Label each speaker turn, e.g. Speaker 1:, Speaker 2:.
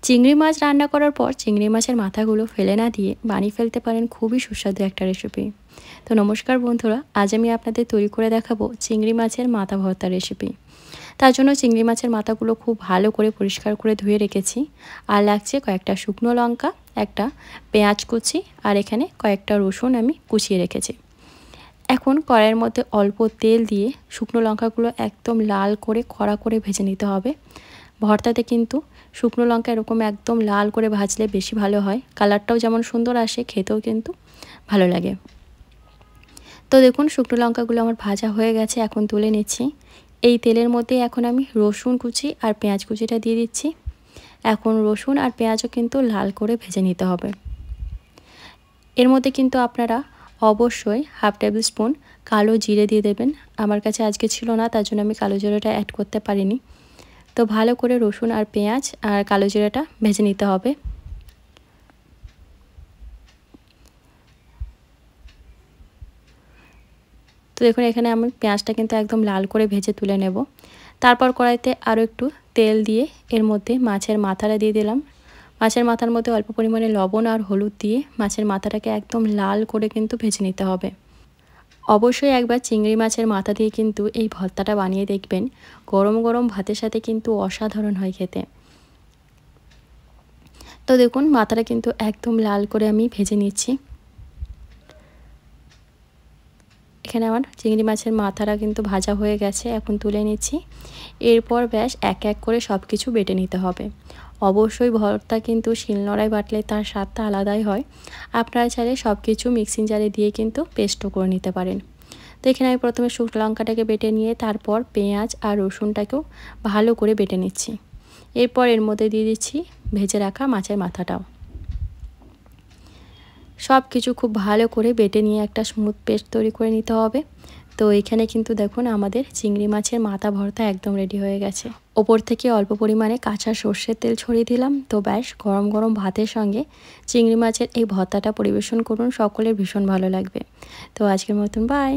Speaker 1: চিংড়ি মাছ রান্না করার পর চিংড়ি মাছের মাথাগুলো ফেলে না দিয়ে বানিয়ে ফেলতে পারেন খুবই সুস্বাদু একটা রেসিপি। তো নমস্কার বন্ধুরা, আজ আমি আপনাদের তৈরি করে দেখাবো চিংড়ি মাছের মাথা ভর্তা রেসিপি। তার জন্য চিংড়ি মাছের মাথাগুলো খুব ভালো করে পরিষ্কার করে ধুয়ে রেখেছি। আর লাগছে কয়েকটা শুকনো লঙ্কা, একটা পেঁয়াজ কুচি, আর এখানে কয়েকটা রসুন আমি কুচিয়ে রেখেছি। এখন কড়াইয়ের মধ্যে অল্প তেল দিয়ে শুকনো লঙ্কাগুলো একদম লাল করে কড়া করে ভেজে নিতে হবে। ভর্তাতে কিন্তু শুকনো লঙ্কা এরকম একদম লাল করে ভাজলে বেশি ভালো হয়, কালারটাও যেমন সুন্দর আসে, খেতেও কিন্তু ভালো লাগে। তো দেখুন শুকনো লঙ্কাগুলো আমার ভাজা হয়ে গেছে, এখন তুলে নিচ্ছি। এই তেলের মধ্যে এখন আমি রসুন কুচি আর পেঁয়াজ কুচিটা দিয়ে দিচ্ছি। এখন রসুন আর পেঁয়াজও কিন্তু লাল করে ভেজে নিতে হবে। এর মধ্যে কিন্তু আপনারা অবশ্যই হাফ টেবিল স্পুন কালো জিরে দিয়ে দেবেন। আমার কাছে আজকে ছিল না, তার জন্য আমি কালো জিরেটা অ্যাড করতে পারিনি। তো ভালো করে রসুন আর পেঁয়াজ আর কালো জিরাটা ভেজে নিতে হবে। তো দেখুন এখানে আমি পেঁয়াজটা কিন্তু একদম লাল করে ভেজে তুলে নেব। তারপর কড়াইতে আরও একটু তেল দিয়ে এর মধ্যে মাছের মাথাটা দিয়ে দিলাম। মাছের মাথার মধ্যে অল্প পরিমাণে লবণ আর হলুদ দিয়ে মাছের মাথাটাকে একদম লাল করে কিন্তু ভেজে নিতে হবে। অবশ্যই একবার চিংড়ি মাছের মাথা দিয়ে কিন্তু এই ভর্তাটা বানিয়ে দেখবেন, গরম গরম ভাতের সাথে কিন্তু অসাধারণ হয় খেতে। তো দেখুন মাথাটা কিন্তু একদম লাল করে আমি ভেজে নিচ্ছি। এখানে আমার চিংড়ি মাছের মাথাটা কিন্তু ভাজা হয়ে গেছে, এখন তুলে নিচ্ছি। এরপর ব্যাস এক এক করে সব কিছু বেটে নিতে হবে। অবশ্যই ভর্তা কিন্তু শিলনোড়ায় বাটলে তার স্বাদটা আলাদাই হয়। আপনারা চাইলে সব কিছু মিক্সিং জারে দিয়ে কিন্তু পেস্টও করে নিতে পারেন। তো এখানে আমি প্রথমে শুকনো লঙ্কাটাকে বেটে নিয়ে তারপর পেঁয়াজ আর রসুনটাকেও ভালো করে বেটে নিচ্ছি। এরপর এর মধ্যে দিয়ে দিচ্ছি ভেজে রাখা মাছের মাথাটাও। সব কিছু খুব ভালো করে বেটে নিয়ে একটা স্মুথ পেস্ট তৈরি করে নিতে হবে। তো এখানে কিন্তু দেখুন আমাদের চিংড়ি মাছের মাথা ভর্তা একদম রেডি হয়ে গেছে। ওপর থেকে অল্প পরিমাণে কাঁচা সর্ষের তেল ছড়িয়ে দিলাম। তো ব্যাস গরম গরম ভাতের সঙ্গে চিংড়ি মাছের এই ভর্তাটা পরিবেশন করুন, সকলের ভীষণ ভালো লাগবে। তো আজকের মতন বাই।